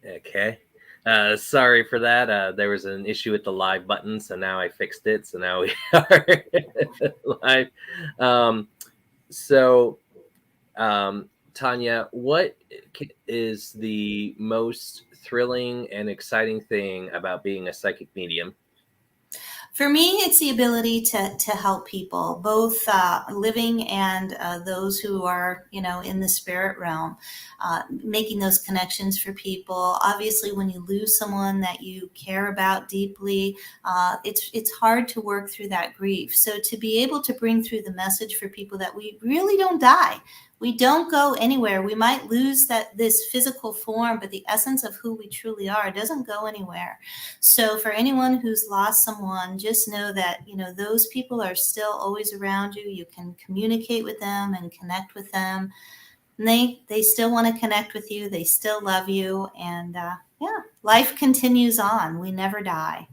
Okay. Sorry for that. There was an issue with the live button, so now I fixed it. So now we are live. Um, so, Tonya, what is the most thrilling and exciting thing about being a psychic medium? For me, it's the ability to help people, both living and those who are, in the spirit realm, making those connections for people. Obviously, when you lose someone that you care about deeply, it's hard to work through that grief. So to be able to bring through the message for people that we really don't die, we don't go anywhere. We might lose this physical form, but the essence of who we truly are doesn't go anywhere. So for anyone who's lost someone, just know that, those people are still always around you. You can communicate with them and connect with them. And they still want to connect with you. They still love you. And yeah, life continues on. We never die.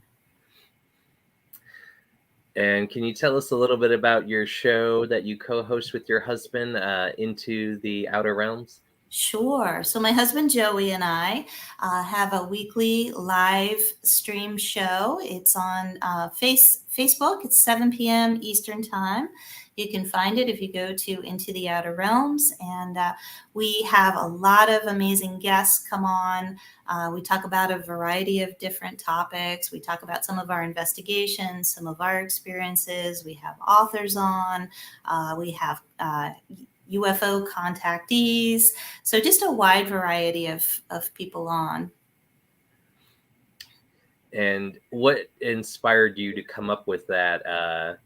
And can you tell us a little bit about your show that you co-host with your husband, Into the Outer Realms? Sure. So my husband Joey and I have a weekly live stream show. It's on Facebook. It's 7 p.m. Eastern Time. You can find it if you go to Into the Outer Realms. And we have a lot of amazing guests come on. We talk about a variety of different topics. We talk about some of our investigations, some of our experiences. We have authors on. We have UFO contactees. So just a wide variety of people on. And what inspired you to come up with that,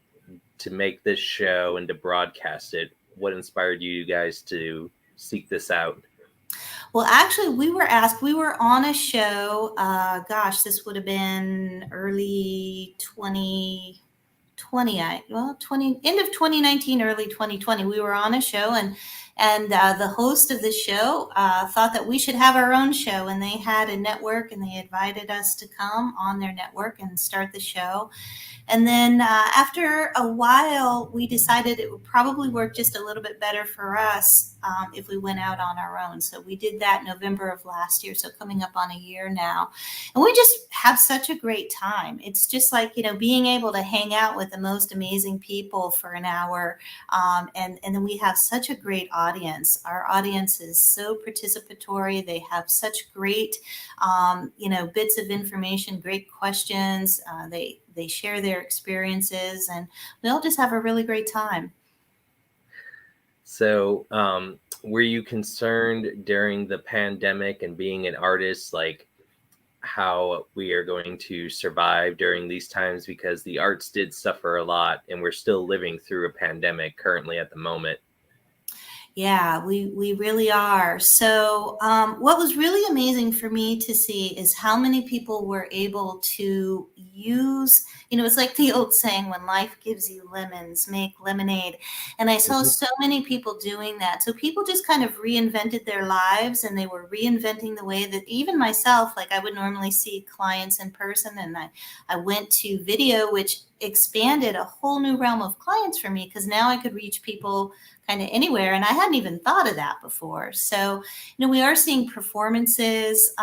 to make this show and to broadcast it? What inspired you guys to seek this out? Well, actually, we were on a show. This would have been early 2020. End of 2019, early 2020. We were on a show, and the host of the show thought that we should have our own show, and they had a network, and they invited us to come on their network and start the show. And then after a while, we decided it would probably work just a little bit better for us if we went out on our own. So we did that November of last year, so coming up on a year now. And we just have such a great time. It's just like, being able to hang out with the most amazing people for an hour. And then we have such a great audience. Our audience is so participatory. They have such great, bits of information, great questions. They share their experiences, and we all just have a really great time. So, were you concerned during the pandemic and being an artist, like how we are going to survive during these times? Because the arts did suffer a lot, and we're still living through a pandemic currently at the moment. Yeah, we really are. So, what was really amazing for me to see is how many people were able to use, it's like the old saying, when life gives you lemons, make lemonade. And I saw Mhm. so many people doing that. So, people just kind of reinvented their lives, and they were reinventing the way that even myself, like I would normally see clients in person, and I went to video, which expanded a whole new realm of clients for me because now I could reach people kind of anywhere. And I hadn't even thought of that before. So, we are seeing performances,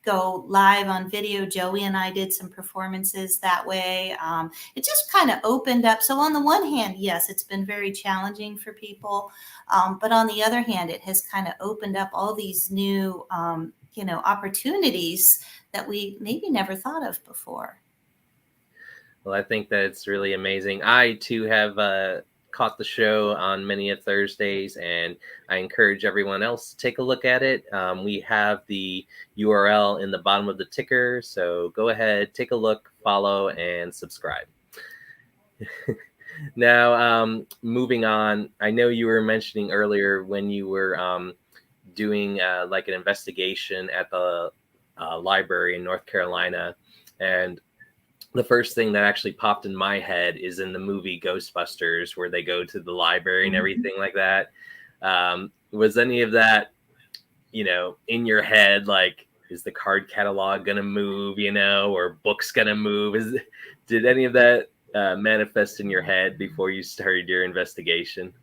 go live on video. Joey and I did some performances that way. It just kind of opened up. So on the one hand, yes, it's been very challenging for people. But on the other hand, it has kind of opened up all these new, opportunities that we maybe never thought of before. Well, I think that it's really amazing. I too have caught the show on many of Thursdays, and I encourage everyone else to take a look at it. We have the URL in the bottom of the ticker, so go ahead, take a look, follow, and subscribe. Now, moving on, I know you were mentioning earlier when you were doing like an investigation at the library in North Carolina, and the first thing that actually popped in my head is in the movie Ghostbusters, where they go to the library and everything like that. Was any of that, in your head? Like, is the card catalog going to move, or books going to move? Did any of that manifest in your head before you started your investigation?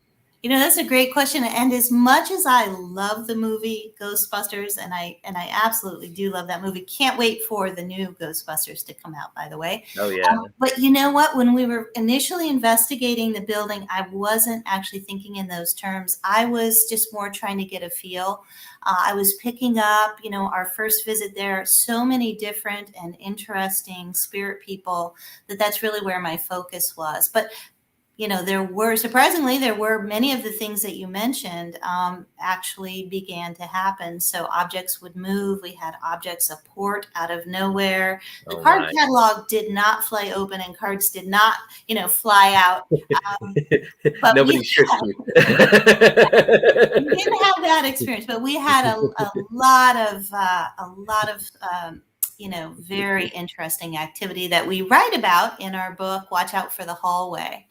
That's a great question. And as much as I love the movie Ghostbusters, and I absolutely do love that movie, can't wait for the new Ghostbusters to come out, by the way. Oh yeah. But you know what? When we were initially investigating the building, I wasn't actually thinking in those terms. I was just more trying to get a feel. I was picking up, our first visit there, so many different and interesting spirit people that's really where my focus was. But there were many of the things that you mentioned actually began to happen. So objects would move. We had objects apport out of nowhere. The card catalog did not fly open, and cards did not, fly out. But nobody tricked you. We didn't have that experience, but we had a lot of very interesting activity that we write about in our book, Watch Out for the Hallway.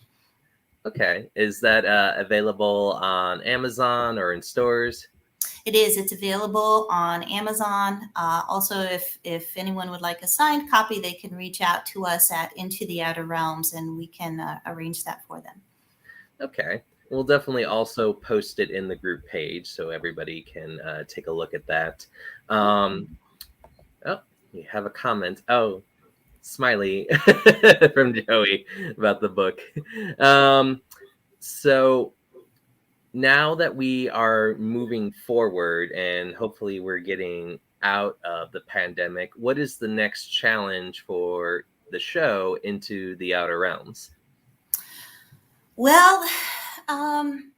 Okay. Is that available on Amazon or in stores? It is. It's available on Amazon. Also, if anyone would like a signed copy, they can reach out to us at Into the Outer Realms, and we can arrange that for them. Okay. We'll definitely also post it in the group page so everybody can take a look at that. Oh, you have a comment. Oh, smiley from Joey about the book. So now that we are moving forward and hopefully we're getting out of the pandemic, what is the next challenge for the show Into the Outer Realms? Well,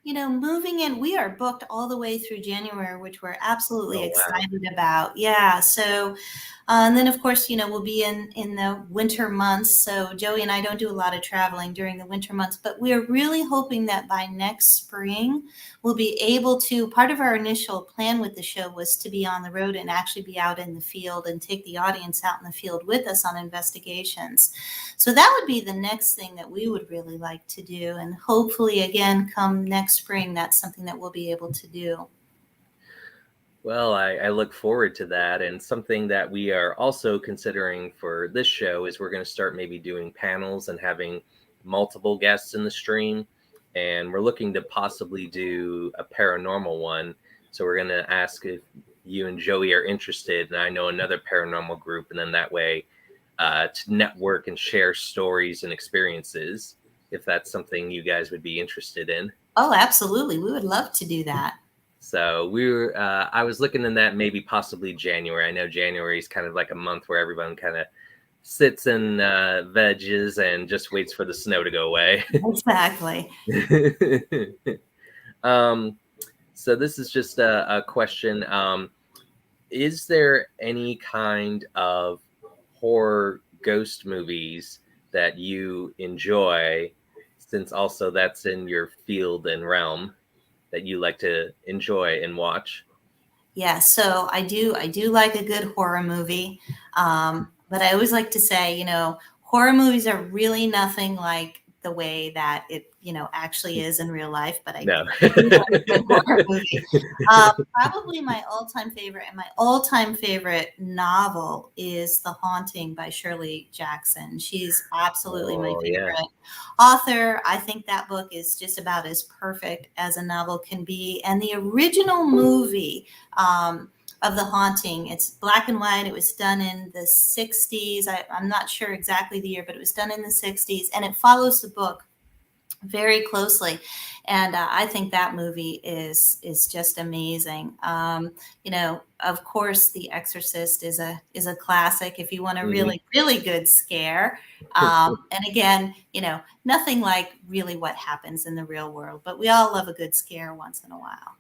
moving in, we are booked all the way through January, which we're absolutely excited about. Yeah. So, and then of course, we'll be in the winter months. So Joey and I don't do a lot of traveling during the winter months, but we're really hoping that by next spring, we'll be able to, part of our initial plan with the show was to be on the road and actually be out in the field and take the audience out in the field with us on investigations. So that would be the next thing that we would really like to do. And hopefully, again, come next spring, that's something that we'll be able to do. Well, I look forward to that. And something that we are also considering for this show is we're going to start maybe doing panels and having multiple guests in the stream. And we're looking to possibly do a paranormal one. So we're going to ask if you and Joey are interested. And I know another paranormal group. And then that way to network and share stories and experiences, if that's something you guys would be interested in. Oh, absolutely. We would love to do that. So I was looking in that maybe possibly January. I know January is kind of like a month where everyone kind of sits and veggies and just waits for the snow to go away. Exactly. So this is just a question. Is there any kind of horror ghost movies that you enjoy, since also that's in your field and realm, that you like to enjoy and watch? Yeah, so I do like a good horror movie. But I always like to say, horror movies are really nothing like the way that it, actually is in real life. But I do like a good horror movie. Probably my all-time favorite, and my all-time favorite novel is The Haunting by Shirley Jackson. She's absolutely my favorite author. I think that book is just about as perfect as a novel can be. And the original movie of The Haunting, it's black and white. It was done in the 60s. I'm not sure exactly the year, but it was done in the 60s. And it follows the book very closely. And I think that movie is just amazing. Of course, The Exorcist is a classic if you want a really, really good scare. And again, nothing like really what happens in the real world, but we all love a good scare once in a while.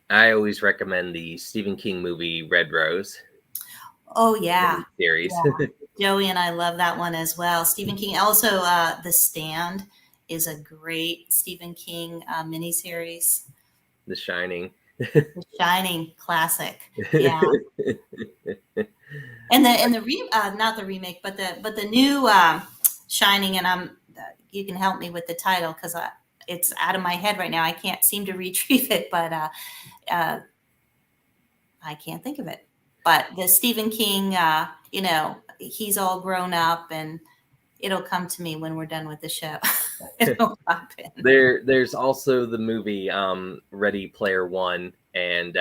I always recommend the Stephen King movie Red Rose. Oh, yeah. Series. Yeah. Joey and I love that one as well. Stephen King. Also, The Stand is a great Stephen King miniseries. The Shining. The Shining, classic. Yeah. And not the remake, but the new Shining, and you can help me with the title because it's out of my head right now. I can't seem to retrieve it, but I can't think of it. But the Stephen King, he's all grown up and It'll come to me when we're done with the show. It'll pop in. There's also the movie Ready Player One, and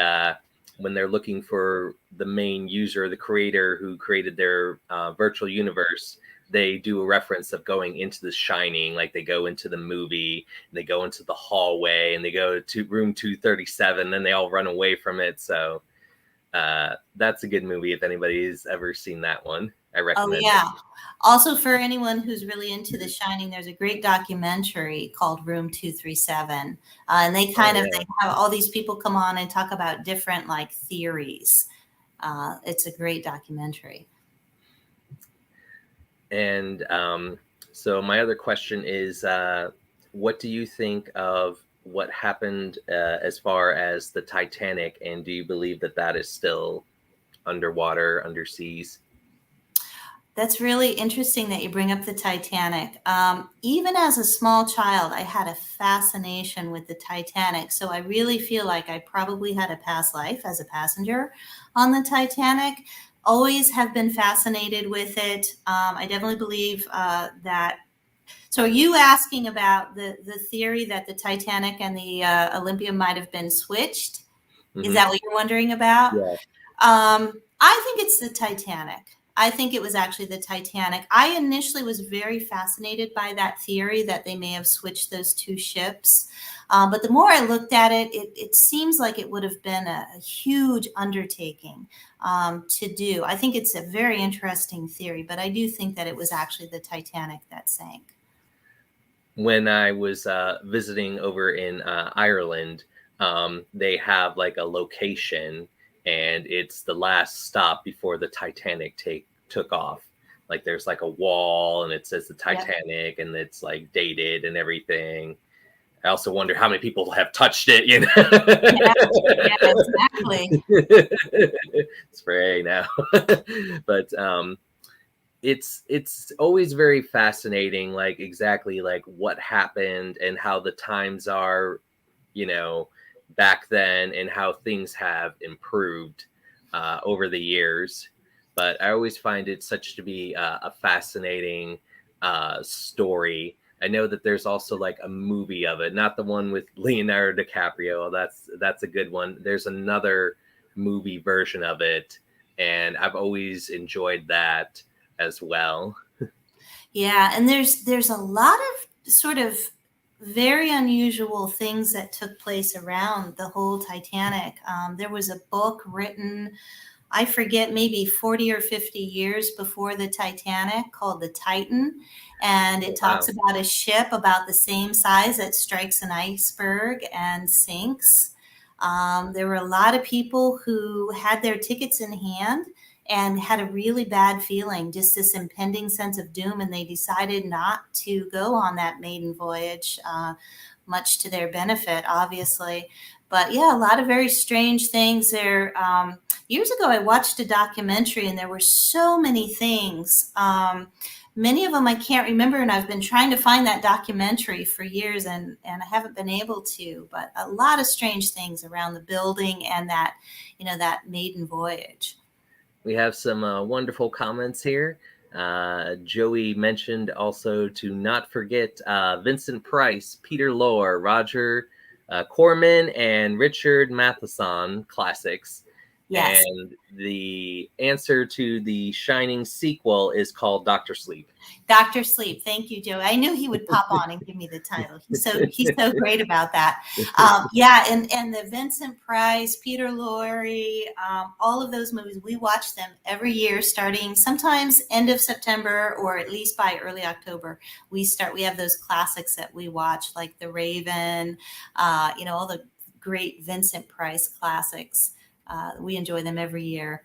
when they're looking for the main user, the creator who created their virtual universe, they do a reference of going into The Shining. Like they go into the movie, and they go into the hallway, and they go to room 237, and they all run away from it. So that's a good movie if anybody's ever seen that one. I recommend yeah. Also, for anyone who's really into The Shining, there's a great documentary called Room 237. And they kind of they have all these people come on and talk about different like theories. It's a great documentary. And so my other question is, what do you think of what happened as far as the Titanic? And do you believe that that is still underwater, underseas? That's really interesting that you bring up the Titanic. Even as a small child, I had a fascination with the Titanic. So I really feel like I probably had a past life as a passenger on the Titanic. Always have been fascinated with it. I definitely believe that. So are you asking about the theory that the Titanic and the Olympia might have been switched? Mm-hmm. Is that what you're wondering about? Yeah. I think it's the Titanic. I think it was actually the Titanic. I initially was very fascinated by that theory that they may have switched those two ships. But the more I looked at it, it seems like it would have been a huge undertaking to do. I think it's a very interesting theory, but I do think that it was actually the Titanic that sank. When I was visiting over in Ireland, they have like a location, and it's the last stop before the Titanic took off. Like there's like a wall, and it says the Titanic, and it's like dated and everything. I also wonder how many people have touched it, you know? Yeah, exactly. Spray now. But it's always very fascinating, like exactly like what happened and how the times are, you know, back then, and how things have improved over the years. But I always find it such to be a fascinating story. I know that there's also like a movie of it, not the one with Leonardo DiCaprio. That's a good one. There's another movie version of it, and I've always enjoyed that as well. Yeah, and there's a lot of sort of very unusual things that took place around the whole Titanic. There was a book written, I forget, maybe 40 or 50 years before the Titanic, called The Titan. And it talks about a ship about the same size that strikes an iceberg and sinks. There were a lot of people who had their tickets in hand and had a really bad feeling, just this impending sense of doom. And they decided not to go on that maiden voyage, much to their benefit, obviously. But yeah, a lot of very strange things there. Years ago, I watched a documentary, and there were so many things. Many of them I can't remember, and I've been trying to find that documentary for years, and I haven't been able to. But a lot of strange things around the building and that, you know, that maiden voyage. We have some wonderful comments here. Joey mentioned also to not forget Vincent Price, Peter Lorre, Roger Corman, and Richard Matheson classics. Yes. And the answer to the Shining sequel is called Dr. Sleep. Dr. Sleep. Thank you, Joey. I knew he would pop on and give me the title. He's so great about that. Yeah, and the Vincent Price, Peter Lorre, all of those movies, we watch them every year, starting sometimes end of September, or at least by early October. We have those classics that we watch, like The Raven, you know, all the great Vincent Price classics. We enjoy them every year.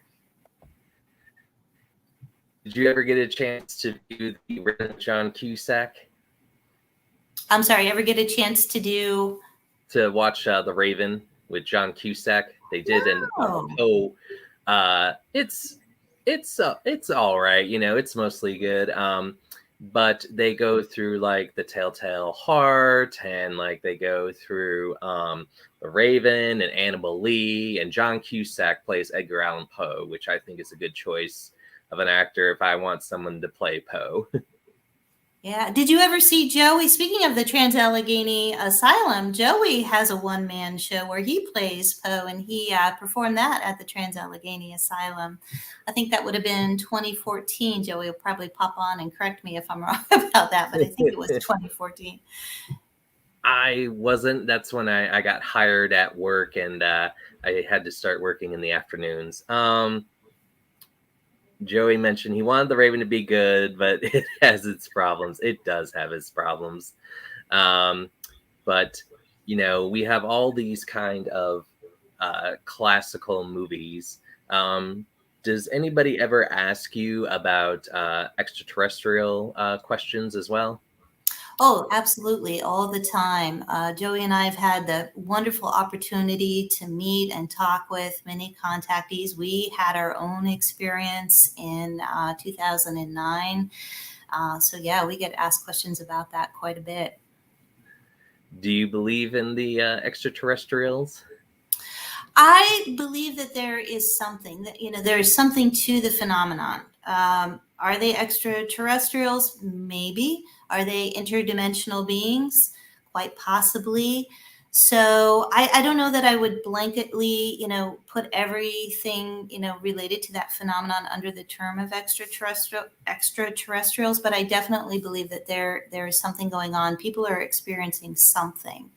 Did you ever get a chance to do the Return of John Cusack? I'm sorry, ever get a chance to watch The Raven with John Cusack? They did, no. It's all right, you know, it's mostly good. But they go through like the Telltale Heart, and like they go through The Raven and Annabelle Lee, and John Cusack plays Edgar Allan Poe, which I think is a good choice of an actor if I want someone to play Poe. Yeah. Did you ever see Joey? Speaking of the Trans-Allegheny Asylum, Joey has a one-man show where he plays Poe, and he performed that at the Trans-Allegheny Asylum. I think that would have been 2014. Joey will probably pop on and correct me if I'm wrong about that, but I think it was 2014. I wasn't. That's when I got hired at work, and I had to start working in the afternoons. Joey mentioned he wanted the Raven to be good, but it has its problems. It does have its problems. But, we have all these kind of classical movies. Does anybody ever ask you about extraterrestrial questions as well? Oh, absolutely, all the time. Joey and I have had the wonderful opportunity to meet and talk with many contactees. We had our own experience in 2009. So, yeah, we get asked questions about that quite a bit. Do you believe in the extraterrestrials? I believe that there is something that, there is something to the phenomenon. Are they extraterrestrials? Maybe. Are they interdimensional beings? Quite possibly. So I don't know that I would blanketly, put everything, related to that phenomenon under the term of extraterrestrials, but I definitely believe that there is something going on. People are experiencing something.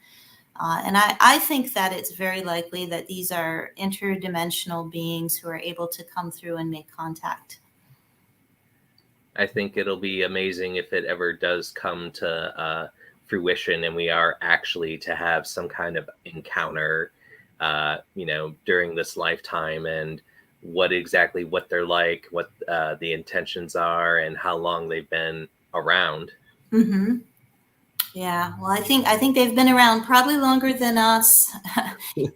And I think that it's very likely that these are interdimensional beings who are able to come through and make contact. I think it'll be amazing if it ever does come to fruition and we are actually to have some kind of encounter, during this lifetime, and what they're like, what the intentions are, and how long they've been around. Mm-hmm. Yeah, well, I think they've been around probably longer than us,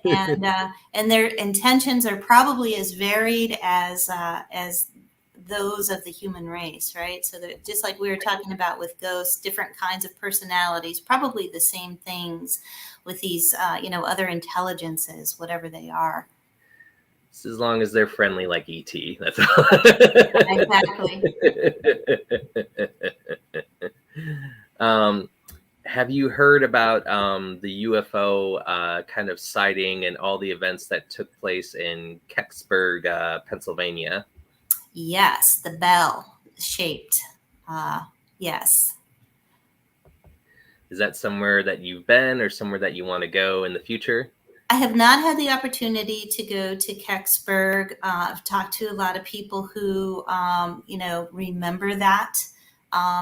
and their intentions are probably as varied as those of the human race, right? So that just like we were talking about with ghosts, different kinds of personalities, probably the same things with these, other intelligences, whatever they are. As long as they're friendly like ET, that's all. Exactly. um, have you heard about the UFO kind of sighting and all the events that took place in Kecksburg, Pennsylvania? Yes, the bell shaped. Yes. Is that somewhere that you've been or somewhere that you want to go in the future? I have not had the opportunity to go to Kecksburg. I've talked to a lot of people who, remember that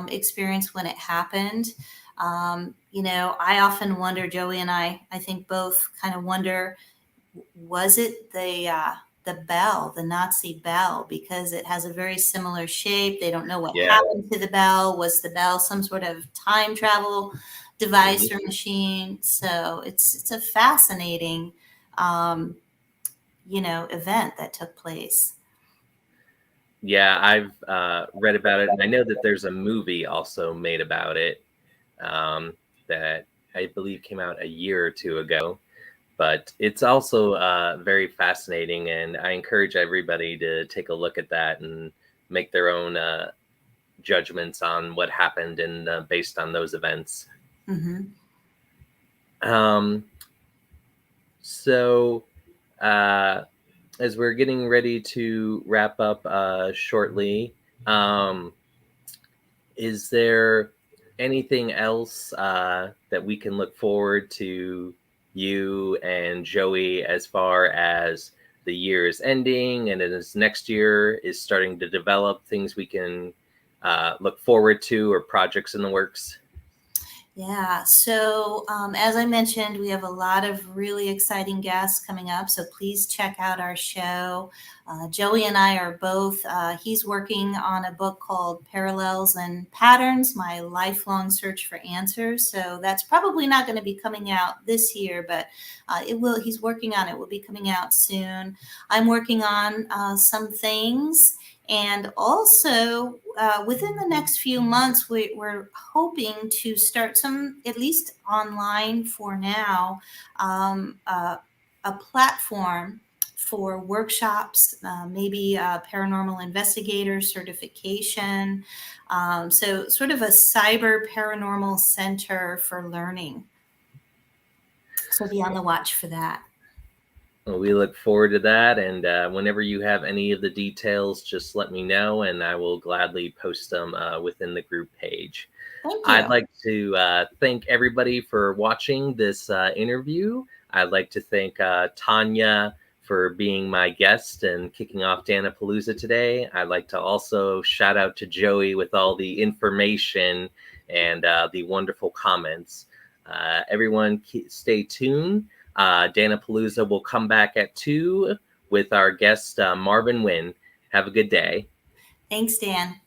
experience when it happened. I often wonder, Joey and I think both kind of wonder, was it the bell, the Nazi bell, because it has a very similar shape. They don't know what Yeah. happened to the bell. Was the bell some sort of time travel device or Mhm. machine? So it's a fascinating, event that took place. Yeah, I've read about it, and I know that there's a movie also made about it that I believe came out a year or two ago. But it's also very fascinating, and I encourage everybody to take a look at that and make their own judgments on what happened and based on those events. Mm-hmm. Um, so, as we're getting ready to wrap up shortly, um, is there anything else that we can look forward to you and Joey as far as the year is ending and as next year is starting to develop, things we can look forward to or projects in the works? Yeah. So, as I mentioned, we have a lot of really exciting guests coming up. So, please check out our show. Joey and I are both, he's working on a book called Parallels and Patterns, My Lifelong Search for Answers. So, that's probably not going to be coming out this year, but it will, he's working on it, will be coming out soon. I'm working on some things. And also, within the next few months, we're hoping to start some, at least online for now, a platform for workshops, maybe paranormal investigator certification. So sort of a cyber paranormal center for learning. So be on the watch for that. Well, we look forward to that. And whenever you have any of the details, just let me know, and I will gladly post them within the group page. Thank I'd you. like to thank everybody for watching this interview. I'd like to thank Tonya for being my guest and kicking off Dan-A-Plooza today. I'd like to also shout out to Joey with all the information and the wonderful comments. Everyone, stay tuned. Dan-A-Plooza will come back at 2 with our guest, Marvin Wynn. Have a good day. Thanks, Dan.